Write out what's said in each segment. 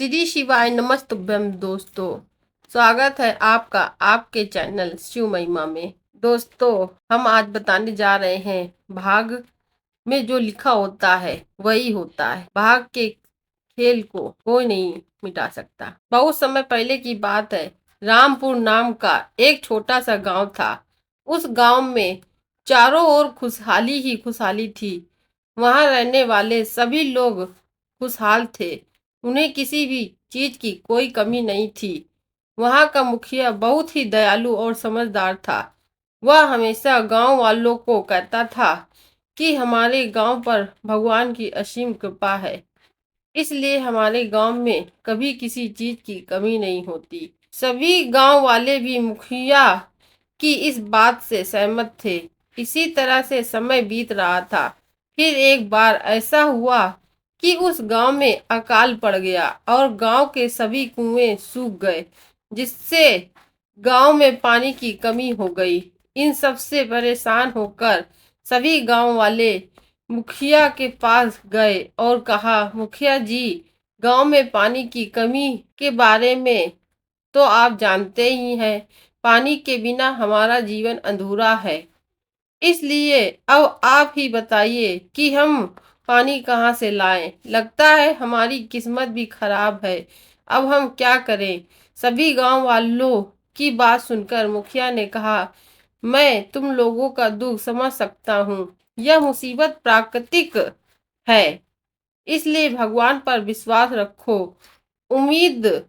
श्री शिवाय नमस्तुभ्यम दोस्तों। स्वागत है आपका आपके चैनल शिव महिमा में। दोस्तों, हम आज बताने जा रहे हैं भाग में जो लिखा होता है वही होता है। भाग के खेल को कोई नहीं मिटा सकता। बहुत समय पहले की बात है। रामपुर नाम का एक छोटा सा गांव था। उस गांव में चारों ओर खुशहाली ही खुशहाली थी। वहां रहने वाले सभी लोग खुशहाल थे। उन्हें किसी भी चीज की कोई कमी नहीं थी। वहां का मुखिया बहुत ही दयालु और समझदार था। वह हमेशा गांव वालों को कहता था कि हमारे गांव पर भगवान की असीम कृपा है, इसलिए हमारे गांव में कभी किसी चीज की कमी नहीं होती। सभी गांव वाले भी मुखिया की इस बात से सहमत थे। इसी तरह से समय बीत रहा था। फिर एक बार ऐसा हुआ कि उस गांव में अकाल पड़ गया और गांव के सभी कुएं सूख गए, जिससे गांव में पानी की कमी हो गई। इन सब से परेशान होकर सभी गांव वाले मुखिया के पास गए और कहा, मुखिया जी, गांव में पानी की कमी के बारे में तो आप जानते ही हैं। पानी के बिना हमारा जीवन अधूरा है। इसलिए अब आप ही बताइए कि हम पानी कहाँ से लाएं। लगता है हमारी किस्मत भी खराब है। अब हम क्या करें। सभी गांव वालों की बात सुनकर मुखिया ने कहा, मैं तुम लोगों का दुख समझ सकता हूँ। यह मुसीबत प्राकृतिक है, इसलिए भगवान पर विश्वास रखो। उम्मीद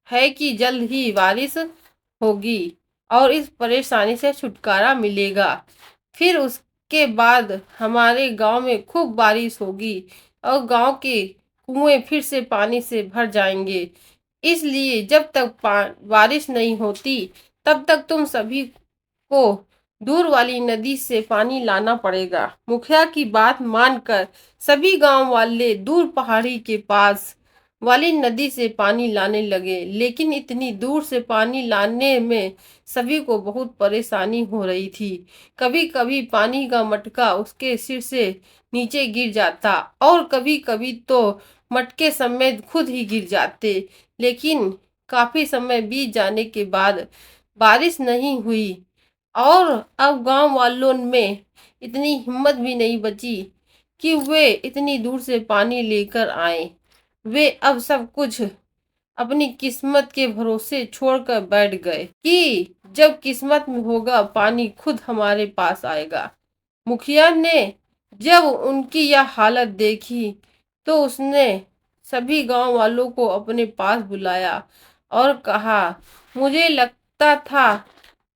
है कि जल्द ही बारिश होगी और इस परेशानी से छुटकारा मिलेगा। फिर उसके बाद हमारे गांव में खूब बारिश होगी और गांव के कुएं फिर से पानी से भर जाएंगे। इसलिए जब तक बारिश नहीं होती तब तक तुम सभी को दूर वाली नदी से पानी लाना पड़ेगा। मुखिया की बात मानकर सभी गांव वाले दूर पहाड़ी के पास वाली नदी से पानी लाने लगे। लेकिन इतनी दूर से पानी लाने में सभी को बहुत परेशानी हो रही थी। कभी कभी पानी का मटका उसके सिर से नीचे गिर जाता और कभी कभी तो मटके समेत खुद ही गिर जाते। लेकिन काफी समय बीत जाने के बाद बारिश नहीं हुई और अब गांव वालों में इतनी हिम्मत भी नहीं बची कि वे इतनी दूर से पानी लेकर आए। वे अब सब कुछ अपनी किस्मत के भरोसे छोड़कर बैठ गए कि जब किस्मत में होगा पानी खुद हमारे पास आएगा। मुखिया ने जब उनकी यह हालत देखी तो उसने सभी गांव वालों को अपने पास बुलाया और कहा, मुझे लगता था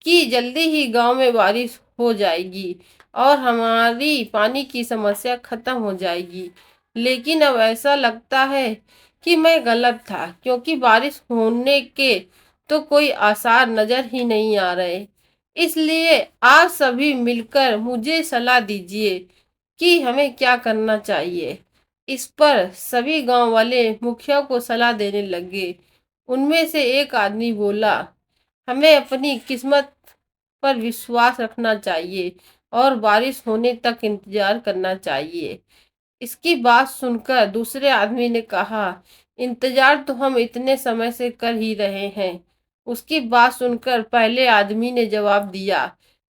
कि जल्दी ही गांव में बारिश हो जाएगी और हमारी पानी की समस्या खत्म हो जाएगी। लेकिन अब ऐसा लगता है कि मैं गलत था, क्योंकि बारिश होने के तो कोई आसार नजर ही नहीं आ रहे। इसलिए आप सभी मिलकर मुझे सलाह दीजिए कि हमें क्या करना चाहिए। इस पर सभी गांव वाले मुखिया को सलाह देने लगे। उनमें से एक आदमी बोला, हमें अपनी किस्मत पर विश्वास रखना चाहिए और बारिश होने तक इंतजार करना चाहिए। इसकी बात सुनकर दूसरे आदमी ने कहा, इंतजार तो हम इतने समय से कर ही रहे हैं। उसकी बात सुनकर पहले आदमी ने जवाब दिया,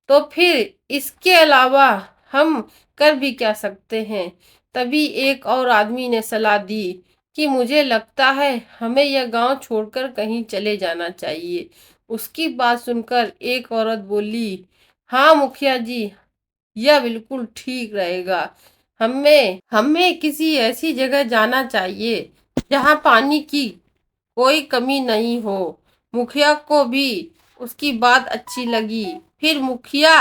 तो फिर इसके अलावा हम कर भी क्या सकते हैं। तभी एक और आदमी ने सलाह दी कि मुझे लगता है हमें यह गांव छोड़कर कहीं चले जाना चाहिए। उसकी बात सुनकर एक औरत बोली, हाँ मुखिया जी, यह बिल्कुल ठीक रहेगा। हमें हमें किसी ऐसी जगह जाना चाहिए जहाँ पानी की कोई कमी नहीं हो। मुखिया को भी उसकी बात अच्छी लगी। फिर मुखिया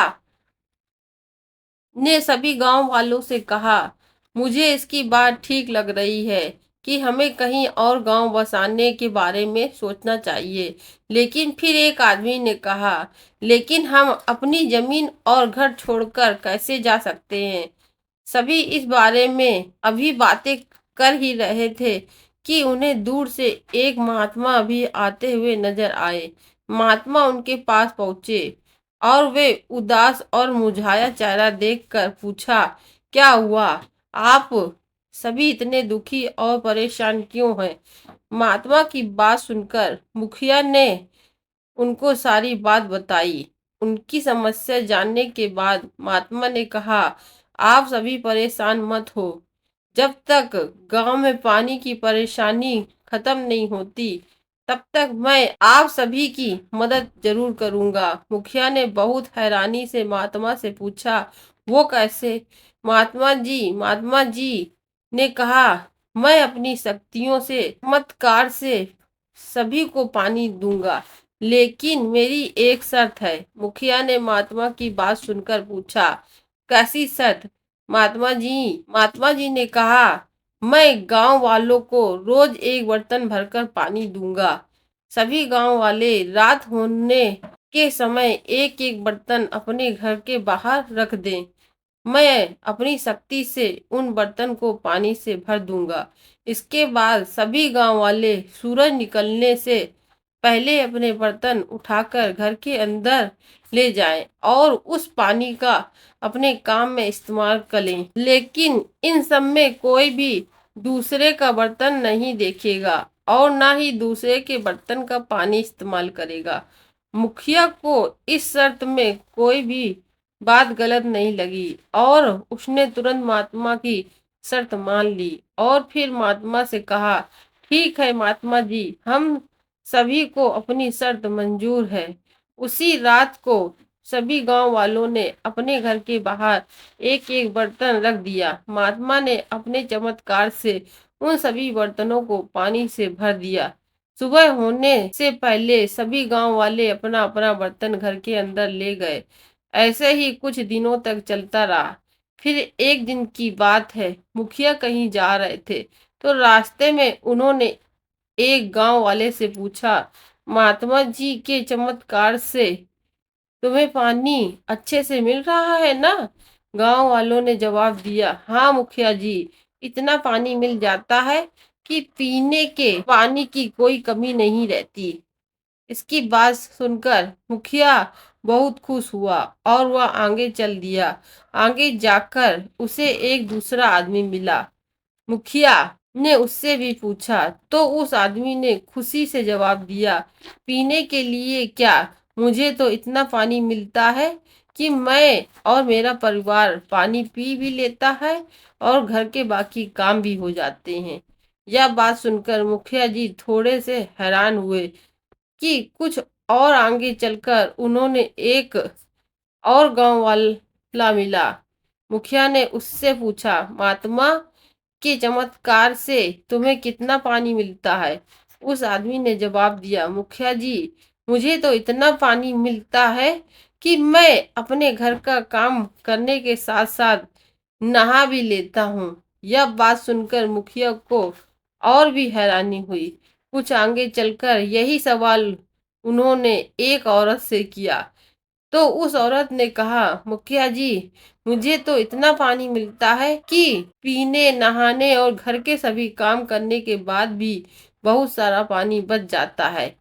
ने सभी गांव वालों से कहा, मुझे इसकी बात ठीक लग रही है कि हमें कहीं और गांव बसाने के बारे में सोचना चाहिए। लेकिन फिर एक आदमी ने कहा, लेकिन हम अपनी जमीन और घर छोड़कर कैसे जा सकते हैं। सभी इस बारे में अभी बातें कर ही रहे थे कि उन्हें दूर से एक महात्मा भी आते हुए नजर आए। महात्मा उनके पास पहुंचे और वे उदास और मुरझाया चेहरा देखकर पूछा, क्या हुआ, आप सभी इतने दुखी और परेशान क्यों हैं। महात्मा की बात सुनकर मुखिया ने उनको सारी बात बताई। उनकी समस्या जानने के बाद महात्मा ने कहा, आप सभी परेशान मत हो। जब तक गांव में पानी की परेशानी खत्म नहीं होती, तब तक मैं आप सभी की मदद जरूर करूंगा। मुखिया ने बहुत हैरानी से महात्मा से पूछा, वो कैसे? महात्मा जी ने कहा, मैं अपनी शक्तियों से, चमत्कार से सभी को पानी दूंगा, लेकिन मेरी एक शर्त है। मुखिया ने महात्मा की बात सुनकर पूछा, कैसी शर्त? महात्मा जी ने कहा, मैं गांव वालों को रोज एक बर्तन भरकर पानी दूंगा। सभी गांव वाले रात होने के समय एक एक बर्तन अपने घर के बाहर रख दें। मैं अपनी शक्ति से उन बर्तन को पानी से भर दूंगा। इसके बाद सभी गांव वाले सूरज निकलने से पहले अपने बर्तन उठाकर घर के अंदर ले जाएं और उस पानी का अपने काम में इस्तेमाल करें, लेकिन इन सब में कोई भी दूसरे का बर्तन नहीं देखेगा और ना ही दूसरे के बर्तन का पानी इस्तेमाल करेगा। मुखिया को इस शर्त में कोई भी बात गलत नहीं लगी और उसने तुरंत महात्मा की शर्त मान ली और फिर महात्मा से कहा, ठीक है महात्मा जी, हम सभी को अपनी शर्त मंजूर है। उसी रात को सभी गांव वालों ने अपने घर के बाहर एक एक बर्तन रख दिया। महात्मा ने अपने चमत्कार से उन सभी बर्तनों को पानी से भर दिया। सुबह होने से पहले सभी गांव वाले अपना अपना बर्तन घर के अंदर ले गए। ऐसे ही कुछ दिनों तक चलता रहा। फिर एक दिन की बात है, मुखिया कहीं जा रहे थे तो रास्ते में उन्होंने एक गांव वाले से पूछा, महात्मा जी के चमत्कार से तुम्हें पानी अच्छे से मिल रहा है ना? गांव वालों ने जवाब दिया, हाँ मुखिया जी, इतना पानी मिल जाता है कि पीने के पानी की कोई कमी नहीं रहती। इसकी बात सुनकर मुखिया बहुत खुश हुआ और वह आगे चल दिया। आगे जाकर उसे एक दूसरा आदमी मिला। मुखिया ने उससे भी पूछा तो उस आदमी ने खुशी से जवाब दिया, पीने के लिए क्या, मुझे तो इतना पानी मिलता है कि मैं और मेरा परिवार पानी पी भी लेता है और घर के बाकी काम भी हो जाते हैं। यह बात सुनकर मुखिया जी थोड़े से हैरान हुए कि कुछ और आगे चलकर उन्होंने एक और गांव वाला मिला। मुखिया ने उससे पूछा, महात्मा के चमत्कार से तुम्हें कितना पानी मिलता है? उस आदमी ने जवाब दिया, मुखिया जी, मुझे तो इतना पानी मिलता है कि मैं अपने घर का काम करने के साथ साथ नहा भी लेता हूँ। यह बात सुनकर मुखिया को और भी हैरानी हुई। कुछ आगे चलकर यही सवाल उन्होंने एक औरत से किया तो उस औरत ने कहा, मुखिया जी, मुझे तो इतना पानी मिलता है कि पीने, नहाने और घर के सभी काम करने के बाद भी बहुत सारा पानी बच जाता है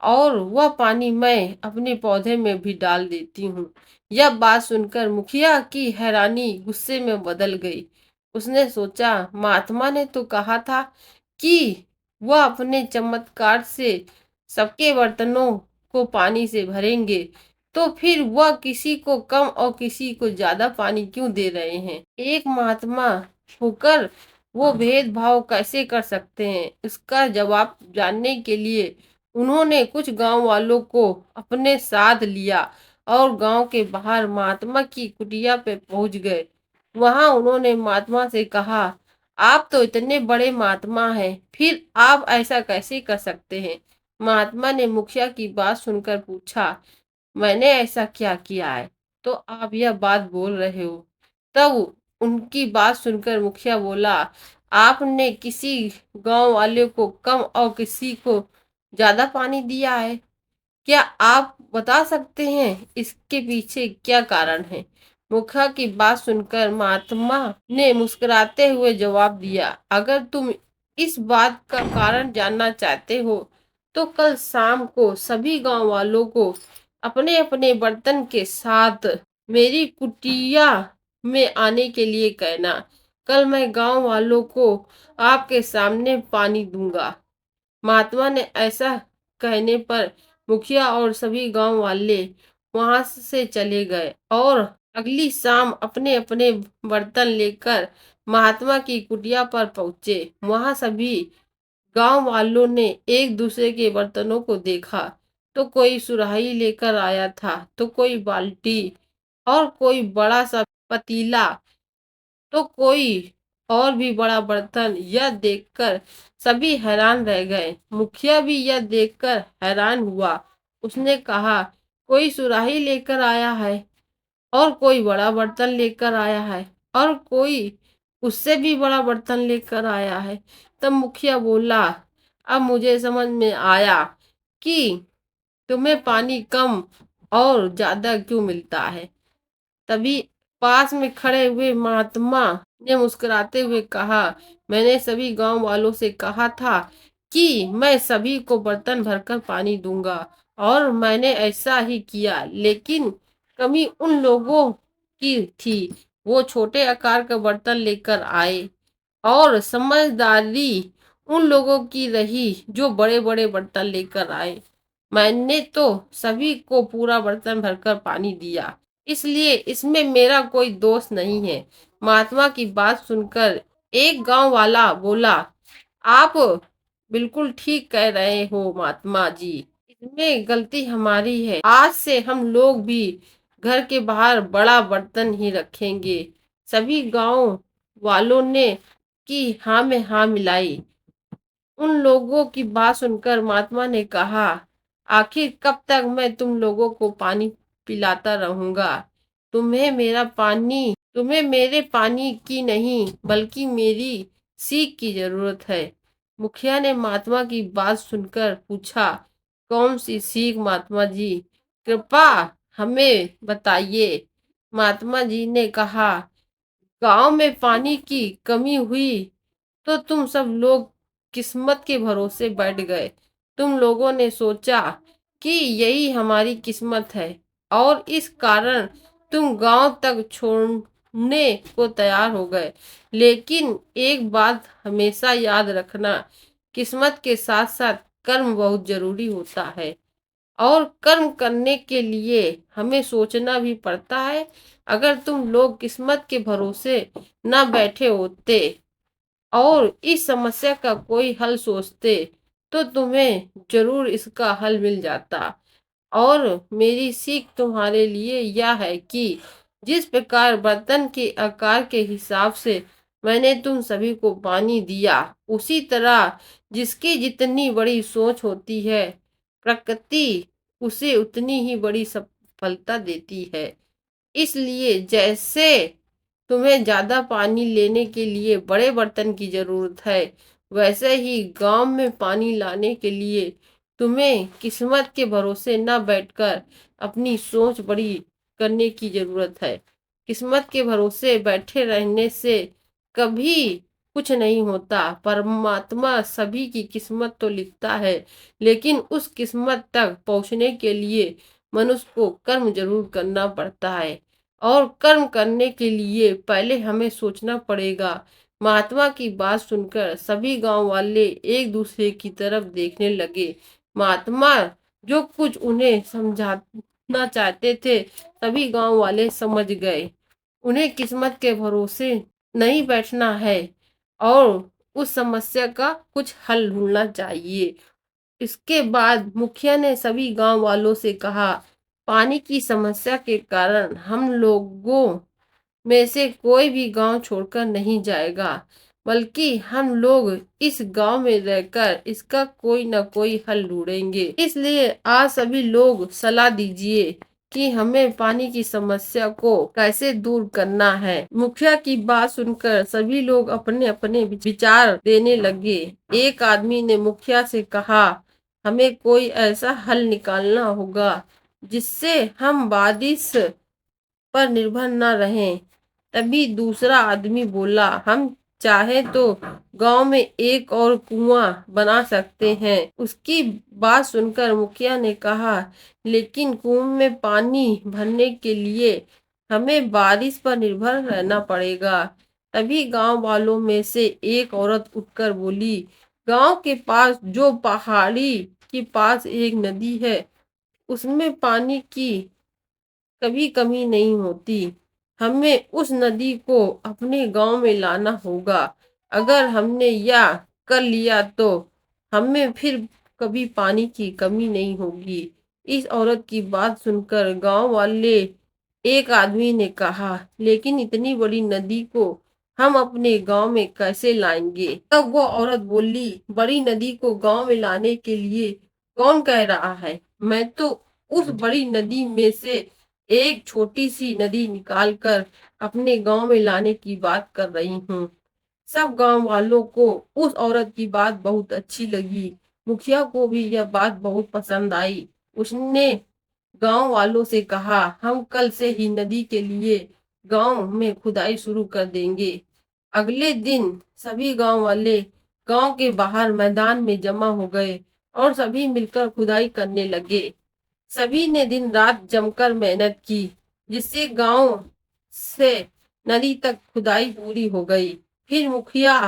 और वह पानी मैं अपने पौधे में भी डाल देती हूँ। यह बात सुनकर मुखिया की हैरानी गुस्से में बदल गई। उसने सोचा, महात्मा ने तो कहा था कि वह अपने चमत्कार से सबके बर्तनों को पानी से भरेंगे, तो फिर वह किसी को कम और किसी को ज्यादा पानी क्यों दे रहे हैं? एक महात्मा होकर वो भेदभाव कैसे कर सकते हैं? इसका जवाब जानने के लिए उन्होंने कुछ गांव वालों को अपने साथ लिया और गांव के बाहर महात्मा की कुटिया पे पहुंच गए। वहां उन्होंने महात्मा से कहा, आप तो इतने बड़े महात्मा हैं, फिर आप ऐसा कैसे कर सकते हैं? महात्मा ने मुखिया की बात सुनकर पूछा, मैंने ऐसा क्या किया है तो आप यह बात बोल रहे हो? तब उनकी बात सुनकर मुखिया बोला, आपने किसी गांव वाले को कम और किसी को ज्यादा पानी दिया है? क्या आप बता सकते हैं इसके पीछे क्या कारण है? मुखिया की बात सुनकर महात्मा ने मुस्कुराते हुए जवाब दिया, अगर तुम इस बात का कारण जानना चाहते हो तो कल शाम को सभी गांव वालों को अपने अपने बर्तन के साथ मेरी कुटिया में आने के लिए कहना। कल मैं गांव वालों को आपके सामने पानी दूंगा। महात्मा ने ऐसा कहने पर मुखिया और सभी गांव वाले वहां से चले गए और अगली शाम अपने अपने बर्तन लेकर महात्मा की कुटिया पर पहुंचे। वहां सभी गांव वालों ने एक दूसरे के बर्तनों को देखा, तो कोई सुराही लेकर आया था, तो कोई बाल्टी और कोई बड़ा सा पतीला, तो कोई और भी बड़ा बर्तन। यह देखकर सभी हैरान रह गए। मुखिया भी यह देखकर हैरान हुआ। उसने कहा, कोई सुराही लेकर आया है और कोई बड़ा बर्तन लेकर आया है और कोई उससे भी बड़ा बर्तन लेकर आया है। तब मुखिया बोला, अब मुझे समझ में आया कि तुम्हें पानी कम और ज्यादा क्यों मिलता है। तभी पास में खड़े हुए महात्मा ने मुस्कुराते हुए कहा, मैंने सभी गांव वालों से कहा था कि मैं सभी को बर्तन भरकर पानी दूंगा और मैंने ऐसा ही किया, लेकिन कमी उन लोगों की थी। वो छोटे आकार का बर्तन लेकर आए और समझदारी उन लोगों की रही जो बड़े बड़े बर्तन लेकर आए। मैंने तो सभी को पूरा बर्तन भरकर पानी दिया, इसलिए इसमें मेरा कोई दोष नहीं है। महात्मा की बात सुनकर एक गांव वाला बोला, आप बिल्कुल ठीक कह रहे हो महात्मा जी, इसमें गलती हमारी है। आज से हम लोग भी घर के बाहर बड़ा बर्तन ही रखेंगे। सभी गांव वालों ने की हाँ में हाँ मिलाई। उन लोगों की बात सुनकर महात्मा ने कहा, आखिर कब तक मैं तुम लोगों को पानी पिलाता रहूंगा। तुम्हें मेरे पानी की नहीं बल्कि मेरी सीख की जरूरत है। मुखिया ने महात्मा की बात सुनकर पूछा, कौन सी सीख महात्मा जी, कृपा हमें बताइए। महात्मा जी ने कहा, गांव में पानी की कमी हुई तो तुम सब लोग किस्मत के भरोसे बैठ गए। तुम लोगों ने सोचा कि यही हमारी किस्मत है और इस कारण तुम गांव तक छोड़ने को तैयार हो गए। लेकिन एक बात हमेशा याद रखना, किस्मत के साथ साथ कर्म बहुत जरूरी होता है और कर्म करने के लिए हमें सोचना भी पड़ता है। अगर तुम लोग किस्मत के भरोसे न बैठे होते और इस समस्या का कोई हल सोचते तो तुम्हें जरूर इसका हल मिल जाता। और मेरी सीख तुम्हारे लिए यह है कि जिस प्रकार बर्तन के आकार के हिसाब से मैंने तुम सभी को पानी दिया, उसी तरह जिसकी जितनी बड़ी सोच होती है, प्रकृति उसे उतनी ही बड़ी सफलता देती है। इसलिए जैसे तुम्हें ज्यादा पानी लेने के लिए बड़े बर्तन की जरूरत है, वैसे ही गांव में पानी लाने के लिए तुम्हें किस्मत के भरोसे न बैठकर अपनी सोच बड़ी करने की जरूरत है। किस्मत के भरोसे बैठे रहने से कभी कुछ नहीं होता। परमात्मा सभी की किस्मत तो लिखता है, लेकिन उस किस्मत तक पहुंचने के लिए मनुष्य को कर्म जरूर करना पड़ता है और कर्म करने के लिए पहले हमें सोचना पड़ेगा। महात्मा की बात सुनकर सभी गांव वाले एक दूसरे की तरफ देखने लगे। महात्मा जो कुछ उन्हें समझाना चाहते थे, सभी गांव वाले समझ गए। उन्हें किस्मत के भरोसे नहीं बैठना है और उस समस्या का कुछ हल ढूंढना चाहिए। इसके बाद मुखिया ने सभी गांव वालों से कहा, पानी की समस्या के कारण हम लोगों में से कोई भी गांव छोड़कर नहीं जाएगा, बल्कि हम लोग इस गांव में रहकर इसका कोई ना कोई हल ढूंढेंगे। इसलिए आज सभी लोग सलाह दीजिए कि हमें पानी की समस्या को कैसे दूर करना है। मुखिया की बात सुनकर सभी लोग अपने अपने विचार देने लगे। एक आदमी ने मुखिया से कहा, हमें कोई ऐसा हल निकालना होगा जिससे हम बारिश पर निर्भर न रहें। तभी दूसरा आदमी बोला, हम चाहे तो गांव में एक और कुआं बना सकते हैं। उसकी बात सुनकर मुखिया ने कहा, लेकिन कुएं में पानी भरने के लिए हमें बारिश पर निर्भर रहना पड़ेगा। तभी गांव वालों में से एक औरत उठकर बोली, गांव के पास जो पहाड़ी के पास एक नदी है, उसमें पानी की कभी कमी नहीं होती। हमें उस नदी को अपने गांव में लाना होगा। अगर हमने यह कर लिया तो हमें फिर कभी पानी की कमी नहीं होगी। इस औरत की बात सुनकर गांव वाले एक आदमी ने कहा, लेकिन इतनी बड़ी नदी को हम अपने गांव में कैसे लाएंगे? तब वो औरत बोली, बड़ी नदी को गांव में लाने के लिए कौन कह रहा है? मैं तो उस बड़ी नदी में से एक छोटी सी नदी निकालकर अपने गांव में लाने की बात कर रही हूँ। सब गांव वालों को उस औरत की बात बहुत अच्छी लगी। मुखिया को भी यह बात बहुत पसंद आई। उसने गांव वालों से कहा, हम कल से ही नदी के लिए गांव में खुदाई शुरू कर देंगे। अगले दिन सभी गांव वाले गांव के बाहर मैदान में जमा हो गए और सभी मिलकर खुदाई करने लगे। सभी ने दिन रात जमकर मेहनत की, जिससे गांव से नदी तक खुदाई पूरी हो गई। फिर मुखिया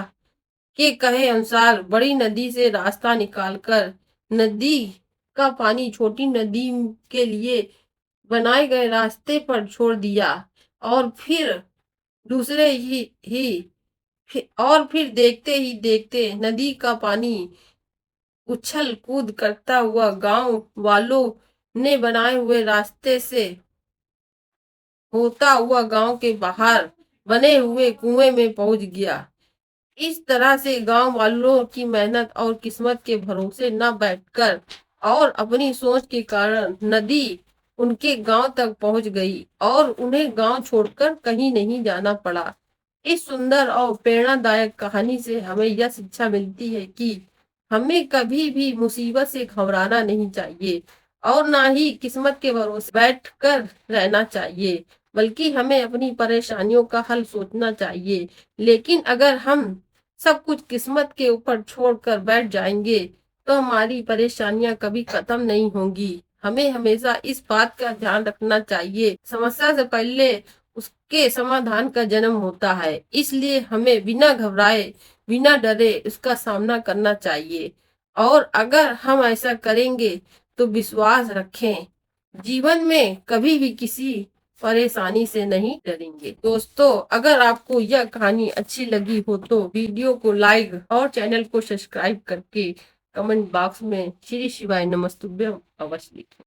के कहे अनुसार बड़ी नदी से रास्ता निकालकर नदी का पानी छोटी नदी के लिए बनाए गए रास्ते पर छोड़ दिया। और फिर दूसरे और फिर देखते ही देखते नदी का पानी उछल कूद करता हुआ गांव वालों ने बनाए हुए रास्ते से होता हुआ गांव के बाहर बने हुए कुएं में पहुंच गया। इस तरह से गांव वालों की मेहनत और किस्मत के भरोसे न बैठकर और अपनी सोच के कारण नदी उनके गांव तक पहुंच गई और उन्हें गांव छोड़कर कहीं नहीं जाना पड़ा। इस सुंदर और प्रेरणादायक कहानी से हमें यह शिक्षा मिलती है कि हमें कभी भी मुसीबत से घबराना नहीं चाहिए और ना ही किस्मत के भरोसे बैठकर रहना चाहिए, बल्कि हमें अपनी परेशानियों का हल सोचना चाहिए। लेकिन अगर हम सब कुछ किस्मत के ऊपर छोड़कर बैठ जाएंगे तो हमारी परेशानियां कभी खत्म नहीं होंगी। हमें हमेशा इस बात का ध्यान रखना चाहिए, समस्या से पहले उसके समाधान का जन्म होता है। इसलिए हमें बिना घबराए बिना डरे उसका सामना करना चाहिए। और अगर हम ऐसा करेंगे तो विश्वास रखें, जीवन में कभी भी किसी परेशानी से नहीं डरेंगे। दोस्तों, अगर आपको यह कहानी अच्छी लगी हो तो वीडियो को लाइक और चैनल को सब्सक्राइब करके कमेंट बॉक्स में श्री शिवाय नमस्तुभ्यम अवश्य लिखें।